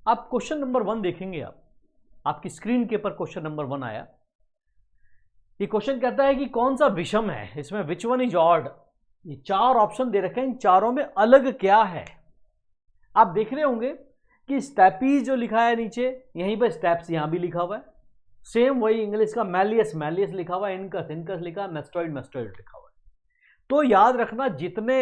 आप question number 1 देखेंगे, आपकी स्क्रीन के ऊपर क्वेश्चन नंबर 1 आया। ये क्वेश्चन कहता है कि कौन सा विषम है, इसमें विच वन इज ऑड। ये 4 ऑप्शन दे रखे हैं, इन चारों में अलग क्या है। आप देख रहे होंगे कि स्टेपीज जो लिखा है नीचे, यहीं पर स्टेप्स यहां भी लिखा हुआ है, सेम वही इंग्लिश का मैलियस मैलियस लिखा हुआ है, इनकस इनकस लिखा है, मेस्टॉइड मेस्टॉइड लिखा हुआ है। तो याद रखना, जितने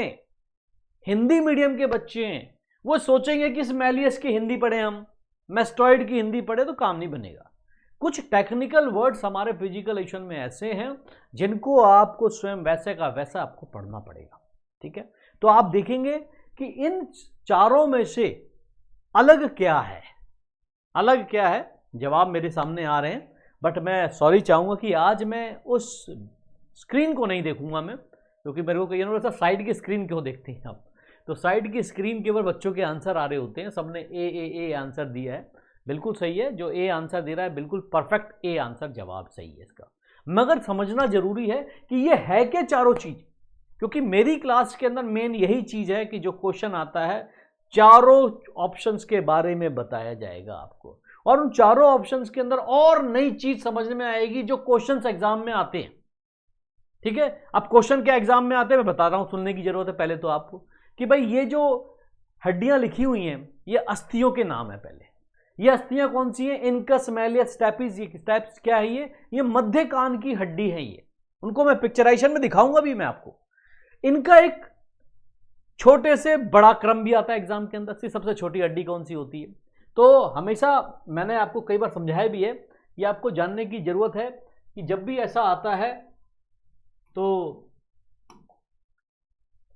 हिंदी मीडियम के बच्चे हैं वो सोचेंगे कि इस मैलियस की हिंदी पढ़े, हम मेस्टॉइड की हिंदी पढ़े, तो काम नहीं बनेगा। कुछ टेक्निकल वर्ड्स हमारे फिजिकल एजुकेशन में ऐसे हैं जिनको आपको स्वयं वैसे का वैसा आपको पढ़ना पड़ेगा, ठीक है। तो आप देखेंगे कि इन चारों में से अलग क्या है, अलग क्या है। जवाब मेरे सामने आ रहे हैं, बट मैं सॉरी चाहूंगा कि आज मैं उस स्क्रीन को नहीं देखूंगा मैं, क्योंकि मेरे को कई बार साइड की स्क्रीन क्यों देखते हैं आप, तो साइड की स्क्रीन के ऊपर बच्चों के आंसर आ रहे होते हैं। सबने ए आंसर दिया है, बिल्कुल सही है। जो ए आंसर दे रहा है बिल्कुल परफेक्ट ए आंसर, जवाब सही है इसका। मगर समझना जरूरी है कि ये है क्या चारों चीज, क्योंकि मेरी क्लास के अंदर मेन यही चीज है कि जो क्वेश्चन आता है चारों ऑप्शंस के बारे में बताया जाएगा आपको, और उन चारों ऑप्शंस के अंदर और नई चीज समझने में आएगी जो क्वेश्चंस एग्जाम में आते हैं, ठीक है। अब क्वेश्चन क्या एग्जाम में आते हैं मैं बता रहा हूं, सुनने की जरूरत है पहले तो आपको, कि भाई ये जो हड्डियां लिखी हुई हैं ये अस्थियों के नाम है। पहले ये अस्थियां कौन सी हैं, इनकस मैलियस स्टेपिस। ये स्टेप्स क्या है, ये मध्य कान की हड्डी है। ये उनको मैं पिक्चराइजेशन में दिखाऊंगा भी मैं आपको। इनका एक छोटे से बड़ा क्रम भी आता है एग्जाम के अंदर, सबसे छोटी हड्डी कौन सी होती है। तो हमेशा मैंने आपको कई बार समझाया भी है, ये आपको जानने की जरूरत है कि जब भी ऐसा आता है तो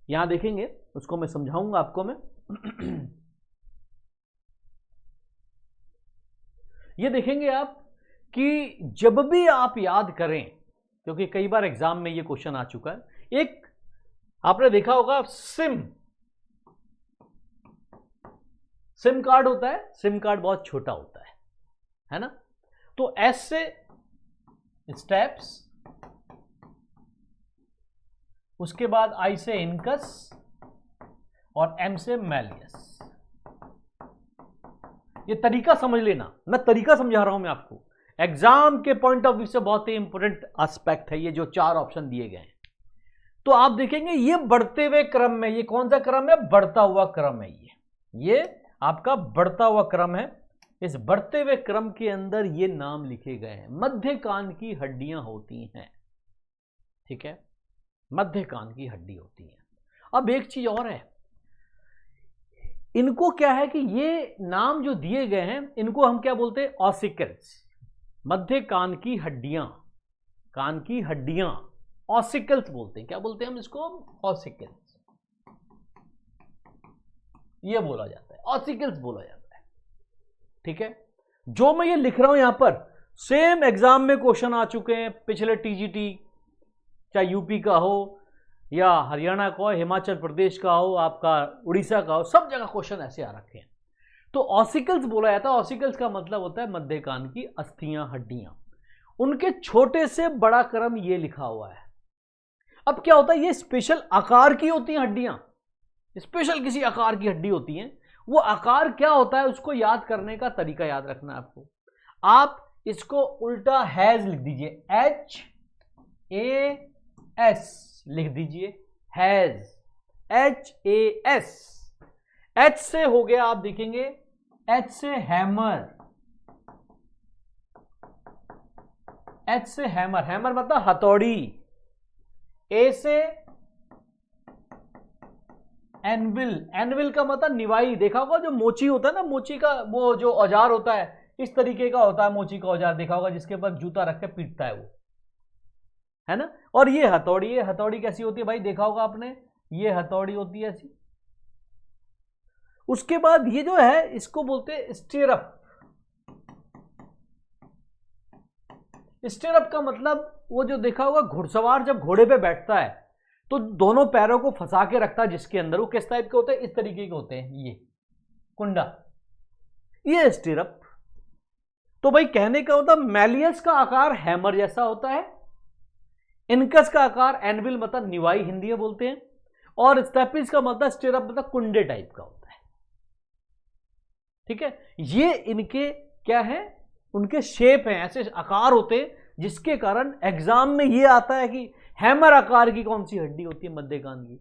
यहां देखेंगे, उसको मैं समझाऊंगा आपको मैं। ये देखेंगे आप कि जब भी आप याद करें, क्योंकि कई बार एग्जाम में ये क्वेश्चन आ चुका है, एक आपने देखा होगा सिम कार्ड होता है, सिम कार्ड बहुत छोटा होता है ना। तो एस से स्टेप्स, उसके बाद आई से इनकस और एम से मैलियस। ये तरीका समझ लेना, मैं तरीका समझा रहा हूं मैं आपको, एग्जाम के पॉइंट ऑफ व्यू से बहुत ही इंपॉर्टेंट एस्पेक्ट है ये जो 4 ऑप्शन दिए गए हैं। तो आप देखेंगे ये बढ़ते हुए क्रम में, ये कौन सा क्रम है, बढ़ता हुआ क्रम है। ये आपका बढ़ता हुआ क्रम है। इस बढ़ते हुए क्रम के अंदर ये नाम लिखे गए हैं, मध्य कान की हड्डियां होती हैं, ठीक है, मध्य कान की हड्डी होती है। अब एक चीज और है, इनको क्या है कि ये नाम जो दिए गए हैं इनको हम क्या बोलते हैं, ऑसिकल्स। मध्य कान की हड्डियां, कान की हड्डियां ऑसिकल्स बोलते हैं। क्या बोलते हैं हम इसको, ऑसिकल्स, ये बोला जाता है, ऑसिकल्स बोला जाता है, ठीक है। जो मैं ये लिख रहा हूं यहां पर सेम एग्जाम में क्वेश्चन आ चुके हैं पिछले टीजीटी, चाहे यूपी का हो या हरियाणा का हो, हिमाचल प्रदेश का हो, आपका उड़ीसा का हो, सब जगह क्वेश्चन ऐसे आ रखे हैं। तो ऑसिकल्स बोला जाता है। ऑसिकल्स का मतलब होता है मध्य कान की अस्थियां, हड्डियां, उनके छोटे से बड़ा क्रम ये लिखा हुआ है। अब क्या होता है, ये स्पेशल आकार की होती हैं हड्डियां, स्पेशल किसी आकार की हड्डी होती हैं। वो आकार क्या होता है उसको याद करने का तरीका याद रखना है आपको। आप इसको उल्टा हैज लिख दीजिए, HAS लिख दीजिए, हैज, HAS। H से हो गया, आप देखेंगे H से हैमर, H से हैमर, हैमर मतलब हथौड़ी। A से एनविल, एनविल का मतलब निवाई। देखा होगा जो मोची होता है ना, मोची का वो जो औजार होता है इस तरीके का होता है मोची का औजार, देखा होगा जिसके ऊपर जूता रख के पीटता है वो, है ना। और ये हथौड़ी, ये हथौड़ी कैसी होती है भाई, देखा होगा आपने, ये हथौड़ी होती है ऐसी। उसके बाद ये जो है इसको बोलते हैं स्टीरअप। स्टीरअप का मतलब वो जो देखा होगा घुड़सवार जब घोड़े पे बैठता है तो दोनों पैरों को फंसा के रखता है जिसके अंदर, वो किस टाइप के होते हैं, इस तरीके के होते हैं, ये कुंडा, ये स्टीरअप। तो भाई कहने का होता, मैलियस का आकार हैमर जैसा होता है, इनकस का आकार एनविल मतलब निवाई हिंदी में बोलते हैं, और स्टेपिस का मतलब स्टीरअप मतलब कुंडे टाइप का होता है। ठीक है, ये इनके क्या है, उनके शेप हैं, ऐसे आकार होते हैं जिसके कारण एग्जाम में ये आता है कि हैमर आकार की कौन सी हड्डी होती है मध्य कान की,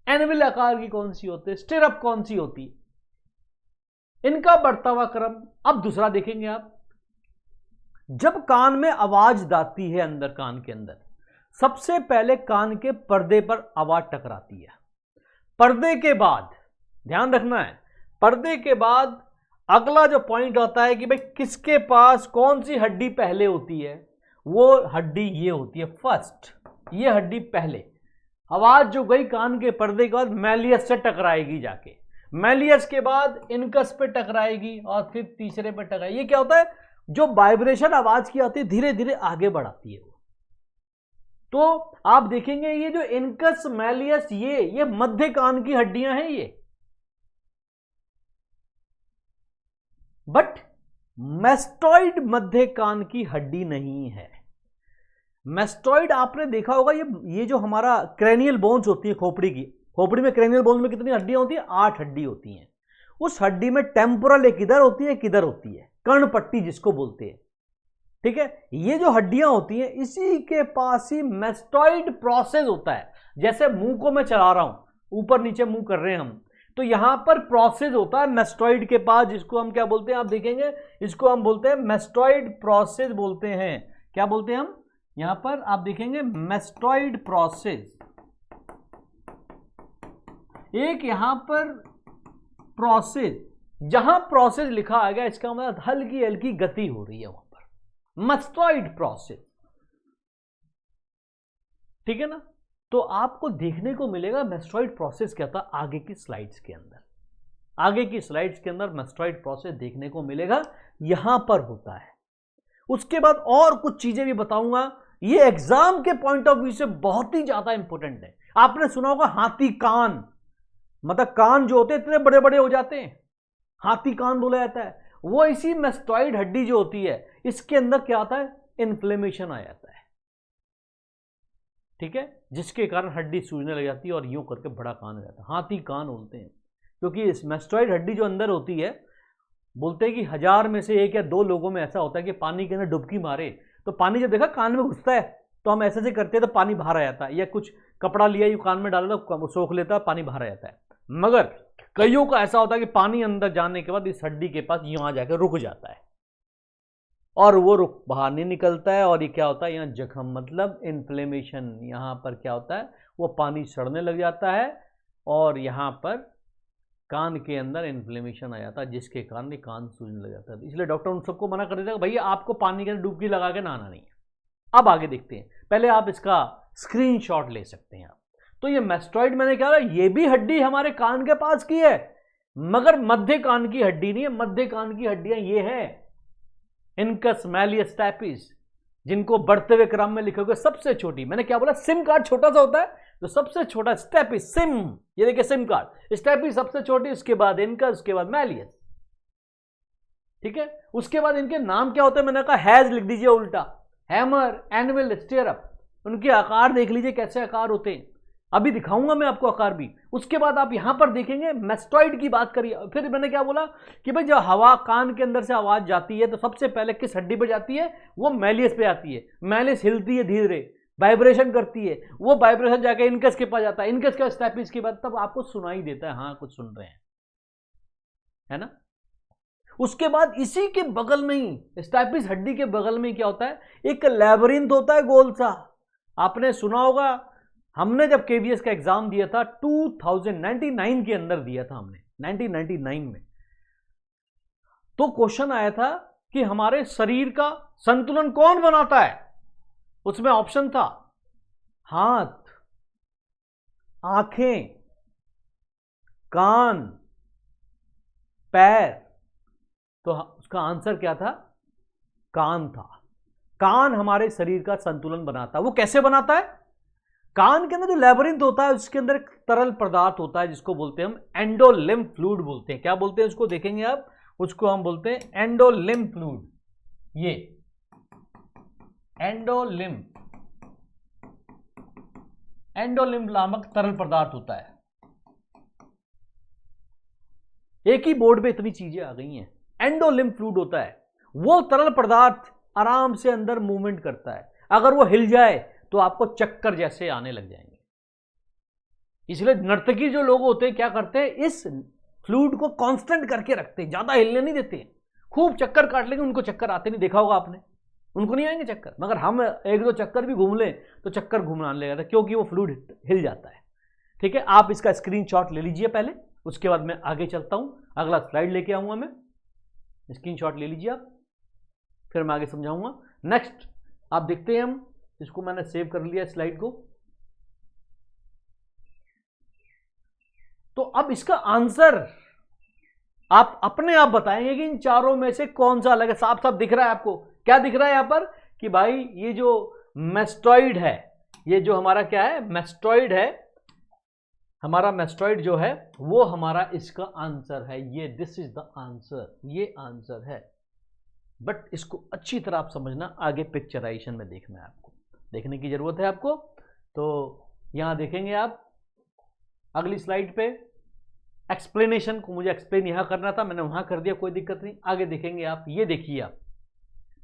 एनविल आकार की कौन सी होती है, स्टिरअप कौन सी होती है, इनका बढ़ता हुआ क्रम। अब दूसरा देखेंगे आप, जब कान में आवाज दाती है अंदर कान के अंदर, सबसे पहले कान के पर्दे पर आवाज टकराती है। पर्दे के बाद ध्यान रखना है, पर्दे के बाद अगला जो पॉइंट आता है कि भाई किसके पास कौन सी हड्डी पहले होती है, वो हड्डी ये होती है फर्स्ट, ये हड्डी पहले। आवाज जो गई कान के पर्दे के बाद मैलियस से टकराएगी जाके, मैलियस के बाद इनकस पे टकराएगी और फिर तीसरे पे टकराएगी। ये क्या होता है, जो वाइब्रेशन आवाज की आती है धीरे धीरे आगे बढ़ाती है वो। तो आप देखेंगे ये जो इनकस मैलियस ये मध्य कान की हड्डियां हैं ये, बट मैस्टॉइड मध्य कान की हड्डी नहीं है। मैस्टॉइड आपने देखा होगा, ये जो हमारा क्रेनियल बोन्स होती है खोपड़ी की, खोपड़ी में क्रेनियल बोन्स में कितनी हड्डियां होती है, 8 हड्डी होती हैं। उस हड्डी में टेम्पोरल एक इधर होती है, किधर होती है, कर्णपट्टी जिसको बोलते हैं, ठीक है। ये जो हड्डियां होती हैं इसी के पास ही मैस्टॉइड प्रोसेस होता है। जैसे मुंह को मैं चला रहा हूं, ऊपर नीचे मुंह कर रहे हैं हम, तो यहां पर प्रोसेस होता है मैस्टॉइड के पास, जिसको हम क्या बोलते हैं, आप देखेंगे इसको हम बोलते हैं मैस्टॉइड प्रोसेस बोलते हैं। क्या बोलते हैं हम, यहां पर आप देखेंगे मैस्टॉइड प्रोसेस। एक यहां पर प्रोसेस, जहां प्रोसेस लिखा आ गया इसका मतलब हल्की हल्की गति हो रही है वहां पर, मैस्टॉइड प्रोसेस, ठीक है ना। तो आपको देखने को मिलेगा मैस्टॉइड प्रोसेस क्या था आगे की स्लाइड्स के अंदर, आगे की स्लाइड्स के अंदर मैस्टॉइड प्रोसेस देखने को मिलेगा, यहां पर होता है। उसके बाद और कुछ चीजें भी बताऊंगा, ये एग्जाम के पॉइंट ऑफ व्यू से बहुत ही ज्यादा इंपॉर्टेंट है। आपने सुना होगा हाथी कान, मतलब कान जो होते हैं इतने बड़े बड़े हो जाते हैं, हाथी कान बोला जाता है। वो इसी मैस्टॉइड हड्डी जो होती है इसके अंदर क्या आता है, इन्फ्लेमेशन आ जाता है, ठीक है, जिसके कारण हड्डी सूजने लग जाती है और यूं करके बड़ा कान हो जाता है, हाथी कान बोलते हैं। क्योंकि इस मैस्टॉइड हड्डी जो अंदर होती है, बोलते हैं कि 1000 में से 1 या 2 लोगों में ऐसा होता है कि पानी के अंदर डुबकी मारे तो पानी जब देखा कान में घुसता है तो हम ऐसे करते हैं तो पानी बाहर आ जाता है, या कुछ कपड़ा लिया यू कान में डाला तो सोख लेता है, पानी बाहर आ जाता है। मगर कईयों का ऐसा होता है कि पानी अंदर जाने के बाद इस हड्डी के पास यूं आ जाकर रुक जाता है और वो रुक बाहर नहीं निकलता है, और ये क्या होता है, यहाँ जख्म मतलब इन्फ्लेमेशन, यहाँ पर क्या होता है, वो पानी सड़ने लग जाता है और यहाँ पर कान के अंदर इन्फ्लेमेशन आ जाता है, जिसके कारण ये कान सूजने लग जाता है। इसलिए डॉक्टर उन सबको मना कर देता है भैया आपको पानी के अंदर डुबकी लगा के नहाना नहीं है। अब आगे देखते हैं, पहले आप इसका स्क्रीनशॉट ले सकते हैं आप। तो ये मैस्टॉइड मैंने क्या, ये भी हड्डी हमारे कान के पास की है, मगर मध्य कान की हड्डी नहीं है। मध्य कान की हड्डियां ये हैं इनकस मैलियस स्टैपिस, जिनको बढ़ते हुए क्रम में लिखोगे सबसे छोटी, मैंने क्या बोला, सिम कार्ड छोटा सा होता है, तो सबसे छोटा स्टैपिस, सिम, ये देखिए सिम कार्ड, स्टैपिस सबसे छोटी, उसके बाद इनकस, उसके बाद मैलियस, ठीक है। उसके बाद इनके नाम क्या होते हैं, मैंने कहा हैज लिख दीजिए उल्टा, हैमर, एनविल, स्टियरअप, उनके आकार देख लीजिए कैसे आकार होते हैं, अभी दिखाऊंगा मैं आपको आकार भी। उसके बाद आप यहां पर देखेंगे मैस्टॉइड की बात करिए। फिर मैंने क्या बोला कि भाई जब हवा कान के अंदर से आवाज जाती है तो सबसे पहले किस हड्डी पे जाती है, वो मैलियस पे आती है, मैलियस हिलती है धीरे, वाइब्रेशन करती है, वो वाइब्रेशन जाके इनकस के पास जाता है, इनकस का स्टैपिस के बाद तब आपको सुनाई देता है, हाँ कुछ सुन रहे हैं, है ना। उसके बाद इसी के बगल में ही, स्टैपिस हड्डी के बगल में क्या होता है, एक लैबिरिंथ होता है गोल सा, आपने सुना होगा। हमने जब केवीएस का एग्जाम दिया था 2099 के अंदर दिया था हमने, 1999 में, तो क्वेश्चन आया था कि हमारे शरीर का संतुलन कौन बनाता है। उसमें ऑप्शन था हाथ, आंखें, कान, पैर, तो उसका आंसर क्या था, कान था। कान हमारे शरीर का संतुलन बनाता है। वो कैसे बनाता है, कान के अंदर जो लैबिरिंथ होता है उसके अंदर एक तरल पदार्थ होता है जिसको बोलते हैं हम एंडोलिम्फ फ्लूइड बोलते हैं। क्या बोलते हैं उसको, देखेंगे आप, उसको हम बोलते हैं एंडोलिम्फ फ्लूइड। ये एंडोलिम्फ नामक तरल पदार्थ होता है। एक ही बोर्ड पे इतनी चीजें आ गई हैं। एंडोलिम्फ फ्लूइड होता है, वो तरल पदार्थ आराम से अंदर मूवमेंट करता है, अगर वो हिल जाए तो आपको चक्कर जैसे आने लग जाएंगे। इसलिए नर्तकी जो लोग होते हैं क्या करते हैं, इस फ्लूइड को कांस्टेंट करके रखते हैं, ज्यादा हिलने नहीं देते। खूब चक्कर काट लेंगे, उनको चक्कर आते नहीं, देखा होगा आपने, उनको नहीं आएंगे चक्कर। मगर हम एक दो चक्कर भी घूम लें तो चक्कर घूमना आने लगता है, क्योंकि वो फ्लूइड हिल जाता है। ठीक है, आप इसका स्क्रीनशॉट ले लीजिए पहले, उसके बाद मैं आगे चलता हूं, अगला स्लाइड लेके आऊंगा मैं। स्क्रीनशॉट ले लीजिए आप, फिर मैं आगे समझाऊंगा। नेक्स्ट आप देखते हैं, हम इसको मैंने सेव कर लिया स्लाइड को। तो अब इसका आंसर आप अपने आप बताएंगे कि इन चारों में से कौन सा अलग है। साफ साफ दिख रहा है आपको, क्या दिख रहा है यहां पर कि भाई ये जो मेस्टॉइड है, ये जो हमारा क्या है, मेस्टॉइड है, हमारा मेस्टॉइड जो है वो हमारा इसका आंसर है। ये दिस इज द आंसर, ये आंसर है। बट इसको अच्छी तरह आप समझना, आगे पिक्चराइजेशन में देखना है, आपको देखने की जरूरत है आपको। तो यहां देखेंगे आप अगली स्लाइड पे, एक्सप्लेनेशन को मुझे एक्सप्लेन यहां करना था, मैंने वहां कर दिया, कोई दिक्कत नहीं। आगे देखेंगे आप, ये देखिए आप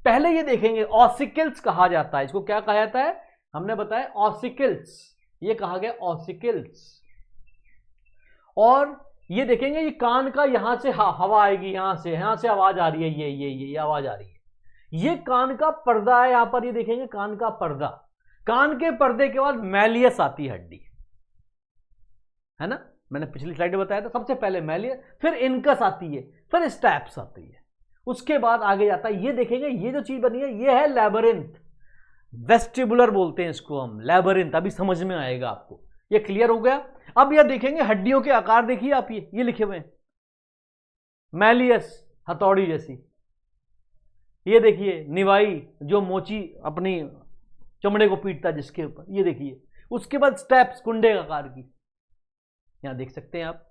पहले ये देखेंगे ऑसिकल्स कहा जाता है, इसको क्या कहा जाता है, हमने बताया ऑसिकल्स, ये कहा गया ऑसिकल्स। और ये देखेंगे ये कान का, यहां से हवा आएगी, यहां से आवाज आ रही है, ये आवाज आ रही है, ये कान का पर्दा है। यहां पर ये देखेंगे कान का पर्दा, कान के पर्दे के बाद मैलियस आती है हड्डी, है ना, मैंने पिछली स्लाइड में बताया था। सबसे पहले मैलियस, फिर इनकस आती है, फिर स्टेप्स आती है, उसके बाद आगे जाता है। ये देखेंगे ये जो चीज बनी है ये है लैबिरिंथ, वेस्टिबुलर बोलते हैं इसको हम, लैबिरिंथ। अभी समझ में आएगा आपको, ये क्लियर हो गया। अब ये देखेंगे हड्डियों के आकार, देखिए आप, ये लिखे हुए हैं मैलियस, हथौड़ी जैसी। ये देखिए निवाई, जो मोची अपनी चमड़े को पीटता है जिसके ऊपर, ये देखिए। उसके बाद स्टेप्स, कुंडे आकार की, यहां देख सकते हैं आप।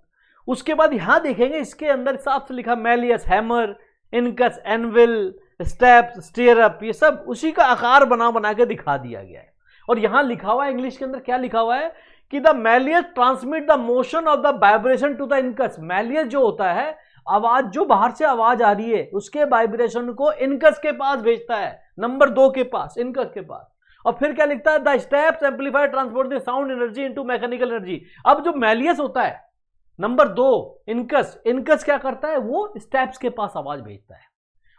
उसके बाद यहां देखेंगे इसके अंदर साफ से लिखा malleus, hammer, incus, anvil, stapes, stirrup, ये सब उसी का आकार बना बना के दिखा दिया गया है। और यहां लिखा हुआ है इंग्लिश के अंदर, क्या लिखा हुआ है कि the malleus transmit the motion of the vibration to the incus. Malleus जो होता है, आवाज जो बाहर से आवाज आ रही है उसके वाइब्रेशन को इनकस के पास भेजता है, नंबर 2 के पास, इनकस के पास। और फिर क्या लिखता है, the steps amplify transport the sound energy into mechanical energy. अब जो मैलियस होता है नंबर 2 इनकस, इनकस क्या करता है, वो स्टेप्स के पास आवाज भेजता है।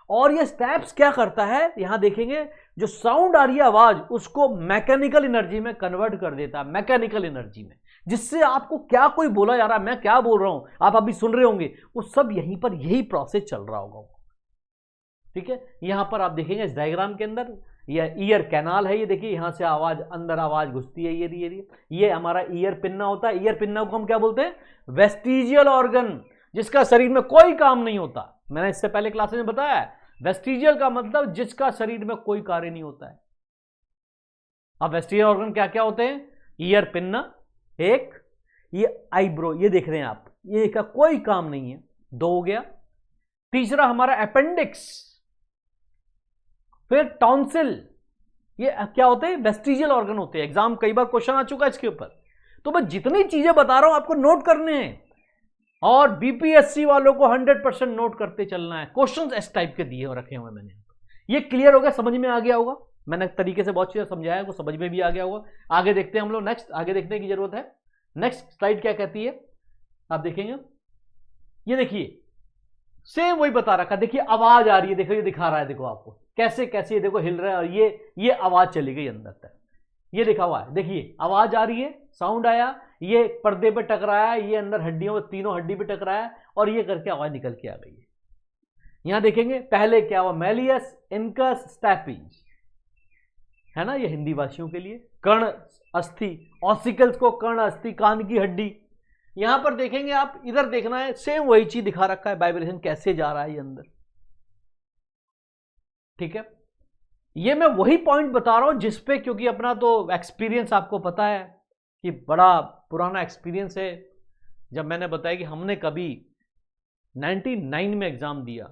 और ये स्टेप्स क्या करता है, यहां देखेंगे जो साउंड आ रही है आवाज, उसको मैकेनिकल एनर्जी में कन्वर्ट कर देता है, मैकेनिकल एनर्जी में, जिससे आपको क्या कोई बोला जा रहा है, मैं क्या बोल रहा हूं, आप अभी सुन रहे होंगे, वो सब यहीं पर यही प्रोसेस चल रहा होगा। ठीक है, यहां पर आप देखेंगे इस डायग्राम के अंदर ये ईयर कैनाल है, ये देखिए यहां से आवाज, अंदर आवाज घुसती है, ये हमारा ईयर पिन्ना होता है। ईयर पिन्ना को हम क्या बोलते हैं, वेस्टिजियल ऑर्गन, जिसका शरीर में कोई काम नहीं होता। मैंने इससे पहले क्लासेस में बताया, वेस्टिजियल का मतलब जिसका शरीर में कोई कार्य नहीं होता है। अब वेस्टिजियल ऑर्गन क्या क्या होते हैं, ईयर पिन्ना एक, ये आईब्रो, ये देख रहे हैं आप, ये का कोई काम नहीं है, 2 हो गया। तीसरा हमारा अपेंडिक्स, फिर टॉन्सिल, ये क्या होते हैं, वेस्टिजियल ऑर्गन होते हैं। एग्जाम कई बार क्वेश्चन आ चुका है इसके ऊपर, तो मैं जितनी चीजें बता रहा हूं आपको नोट करने हैं, और बीपीएससी वालों को 100% नोट करते चलना है। क्वेश्चंस इस टाइप के दिए और रखे हुए मैंने, ये क्लियर हो गया, समझ में आ गया होगा, मैंने तरीके से बहुत चीजें समझाया, को समझ में भी आ गया होगा। आगे देखते हैं हम लोग, नेक्स्ट आगे देखने की जरूरत है। नेक्स्ट स्लाइड क्या कहती है, आप देखेंगे, ये देखिए सेम वही बता रखा, देखिए आवाज आ रही है, देखो ये दिखा रहा है, देखो आपको कैसे कैसे, देखो हिल रहा है, और ये आवाज चली गई अंदर तक, ये लिखा हुआ है, देखिए आवाज आ रही है, साउंड आया, ये पर्दे पे टकराया, ये अंदर हड्डियों में, तीनों हड्डी पे टकराया, और ये करके आवाज निकल के आ गई है। यहां देखेंगे पहले क्या हुआ, मैलियस, इनकस, स्टैपिज, है ना, ये हिंदी भाषियों के लिए। कर्ण अस्थि, ऑसिकल्स को कर्ण अस्थि, कान की हड्डी। यहां पर देखेंगे आप, इधर देखना है, सेम वही चीज दिखा रखा है, वाइब्रेशन कैसे जा रहा है ये अंदर। ठीक है, ये मैं वही पॉइंट बता रहा हूं जिसपे, क्योंकि अपना तो एक्सपीरियंस आपको पता है कि बड़ा पुराना एक्सपीरियंस है। जब मैंने बताया कि हमने कभी 99 में एग्जाम दिया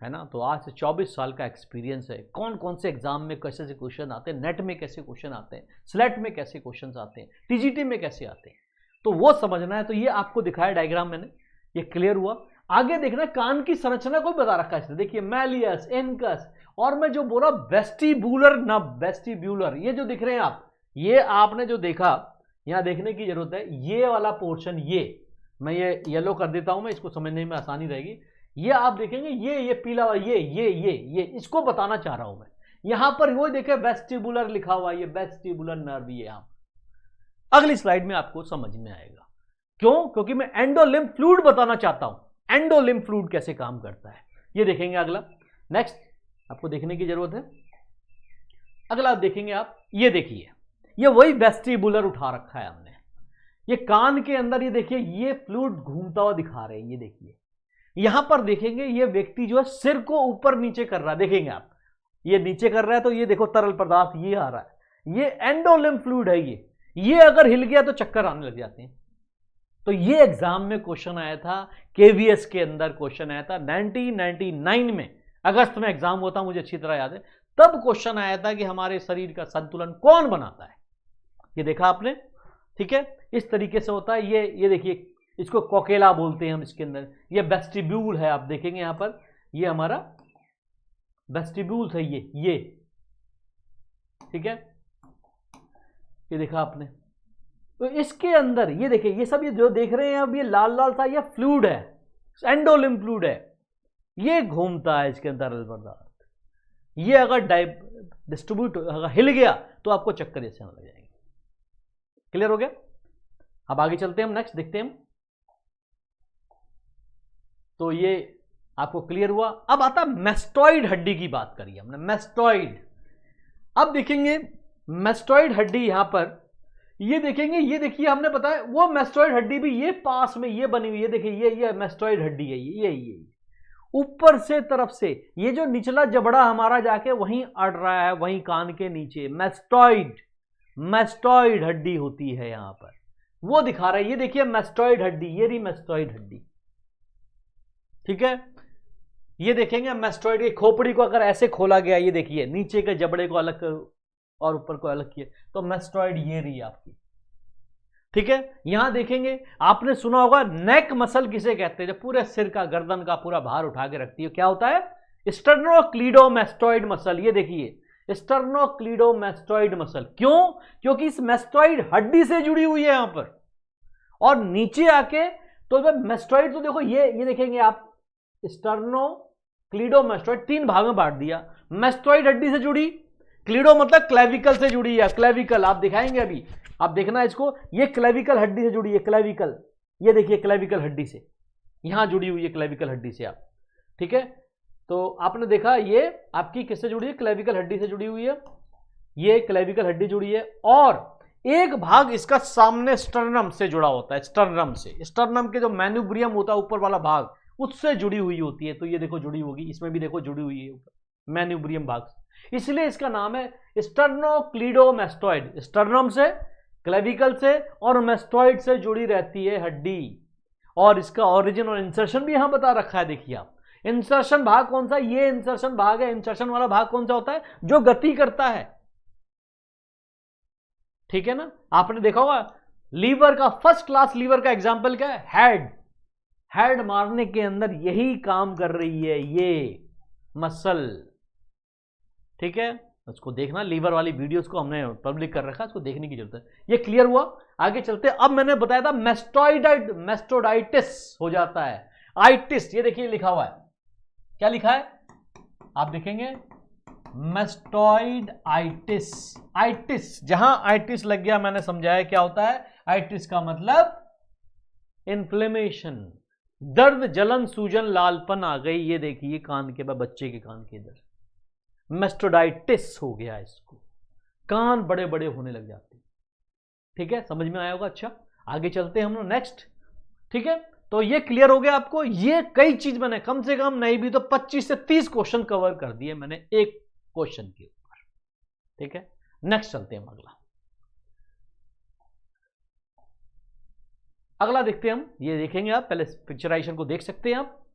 है ना, तो आज से 24 साल का एक्सपीरियंस है। कौन कौन से एग्जाम में कैसे से क्वेश्चन आते हैं, नेट में कैसे क्वेश्चन आते हैं, स्लेट में कैसे क्वेश्चन आते हैं, टीजीटी में कैसे आते हैं, तो वो समझना है। तो ये आपको दिखाया डायग्राम मैंने, ये क्लियर हुआ। आगे देखना कान की संरचना को बता रखा है इसने, देखिए मैलियस, इनकस, और मैं जो बोला वेस्टिबुलर नब, वेस्टिब्यूलर, ये जो दिख रहे हैं आप, ये आपने जो देखा यहां देखने की जरूरत है, ये वाला पोर्शन, ये मैं ये येलो कर देता हूं, मैं इसको समझने में आसानी रहेगी। ये आप देखेंगे ये पीला वाला, ये इसको बताना चाह रहा हूं मैं। यहां पर वो देखे वेस्टिबुलर लिखा हुआ है, ये वेस्टिबुलर नर्व, ये यहां अगली स्लाइड में आपको समझ में आएगा। क्यों? क्योंकि मैं एंडोलिम्फ फ्लूइड बताना चाहता हूं, एंडोलिम्फ फ्लूइड कैसे काम करता है, ये देखेंगे अगला। नेक्स्ट आपको देखने की जरूरत है, अगला आप देखेंगे, आप ये देखिए, ये वही वेस्टिबुलर उठा रखा है हमने, ये कान के अंदर, ये देखिए ये फ्लूइड घूमता हुआ दिखा रहे हैं, ये देखिए यहां पर देखेंगे ये व्यक्ति जो है सिर को ऊपर नीचे कर रहा है, देखेंगे आप, ये नीचे कर रहा है तो ये देखो तरल पदार्थ ये आ रहा है, ये एंडोलिम्फ फ्लूइड है, ये अगर हिल गया तो चक्कर आने लग जाते हैं। तो ये एग्जाम में क्वेश्चन आया था, केवीएस के अंदर क्वेश्चन आया था 1999 में, अगस्त में एग्जाम होता, मुझे अच्छी तरह याद है, तब क्वेश्चन आया था कि हमारे शरीर का संतुलन कौन बनाता है। ये देखा आपने, ठीक है, इस तरीके से होता है। ये देखिए, इसको कोकेला बोलते हैं हम, इसके अंदर ये वेस्टिब्यूल है, आप देखेंगे यहां पर, ये हमारा वेस्टिब्यूल है, ये ठीक है, ये देखा आपने। तो इसके अंदर ये देखिए, ये सब ये जो देख रहे हैं अब, ये लाल लाल सा, ये फ्लूइड है, एंडोलिम्फ फ्लूइड है, ये घूमता है इसके अंदर तरल पदार्थ, ये अगर डिस्ट्रीब्यूट अगर हिल गया तो आपको चक्कर जैसे आने लग जाएंगे। क्लियर हो गया? अब आगे चलते हैं हम, नेक्स्ट देखते हैं हम। तो ये आपको क्लियर हुआ। अब आता मैस्टॉइड हड्डी की बात करी हमने, मैस्टॉइड। अब देखेंगे मैस्टॉइड हड्डी, यहां पर ये देखेंगे, ये देखिए हमने बताया वो मैस्टॉइड हड्डी भी ये पास में ये बनी हुई है, देखिए ये मैस्टॉइड हड्डी है, ये ऊपर से तरफ से ये जो निचला जबड़ा हमारा जाके वहीं अड़ रहा है, वहीं कान के नीचे मैस्टॉइड हड्डी होती है, यहां पर वो दिखा रहा है, ये देखिए मैस्टॉइड हड्डी, ये रही मैस्टॉइड हड्डी, ठीक है। ये देखेंगे मैस्टॉइड की खोपड़ी को अगर ऐसे खोला गया, ये देखिए नीचे के जबड़े को अलग और ऊपर को अलग किए, तो मैस्टॉइड ये रही आपकी, ठीक है। यहां देखेंगे, आपने सुना होगा नेक मसल किसे कहते हैं, जब पूरे सिर का, गर्दन का पूरा भार उठा के रखती है, क्या होता है? स्टर्नोक्लीडोमैस्टॉइड मसल। ये देखिए स्टर्नोक्लीडोमैस्टॉइड मसल, क्यों? क्योंकि इस मैस्टॉइड हड्डी से जुड़ी हुई है यहां पर, और नीचे आके तो मैस्टॉइड, तो देखो ये देखेंगे आप, स्टर्नोक्लीडोमैस्टॉइड 3 भाग में बांट दिया, मैस्टॉइड हड्डी से जुड़ी, क्लीडो मतलब क्लेविकल से जुड़ी है, क्लेविकल आप दिखाएंगे अभी, आप देखना इसको, ये क्लेविकल हड्डी से जुड़ी है, क्लेविकल, ये देखिए क्लेविकल हड्डी से यहां जुड़ी हुई है, क्लेविकल हड्डी से आप, ठीक है। तो आपने देखा ये आपकी किससे जुड़ी है? क्लेविकल हड्डी से जुड़ी हुई है, ये क्लेविकल हड्डी जुड़ी है, और एक भाग इसका सामने स्टर्नम से जुड़ा होता है, स्टर्नम से, स्टर्नम के जो मैन्यूब्रियम होता है ऊपर वाला भाग, उससे जुड़ी हुई होती है। तो ये देखो जुड़ी होगी, इसमें भी देखो जुड़ी हुई है ऊपर मैन्यूब्रियम भाग से, इसलिए इसका नाम है स्टर्नोक्लीडोमैस्टॉइड। स्टर्नम से, क्लेविकल से और मैस्टॉइड से जुड़ी रहती है हड्डी, और इसका ओरिजिन और इंसर्शन भी यहां बता रखा है। देखिए आप, इंसर्शन भाग कौन सा? ये इंसर्शन भाग है। इंसर्शन वाला भाग कौन सा होता है? जो गति करता है, ठीक है ना। आपने देखा होगा लीवर का, फर्स्ट क्लास लीवर का एग्जांपल क्या है? हेड मारने के अंदर यही काम कर रही है ये मसल, ठीक है। उसको देखना, लीवर वाली वीडियोस को हमने पब्लिक कर रखा है, उसको देखने की जरूरत है। ये क्लियर हुआ? आगे चलते। अब मैंने बताया था मैस्टोडाइटिस हो जाता है, आइटिस, ये देखिए लिखा हुआ है, क्या लिखा है आप देखेंगे, मैस्टॉइड आइटिस। आइटिस, जहां आइटिस लग गया मैंने समझाया क्या होता है। आइटिस का मतलब इन्फ्लेमेशन, दर्द, जलन, सूजन, लालपन आ गई, ये देखिए कान के, बच्चे के कान के इधर मैस्टोडाइटिस हो गया, इसको कान बड़े बड़े होने लग जाते हैं, ठीक है। समझ में आया होगा? अच्छा, आगे चलते हैं हम लोग नेक्स्ट, ठीक है। तो ये क्लियर हो गया आपको। ये कई चीज मैंने कम से कम नहीं भी तो 25 से 30 क्वेश्चन कवर कर दिए मैंने एक क्वेश्चन के ऊपर, ठीक है। नेक्स्ट चलते हैं अगला। अगला देखते हैं हम, ये देखेंगे आप, पहले पिक्चराइजेशन को देख सकते हैं आप।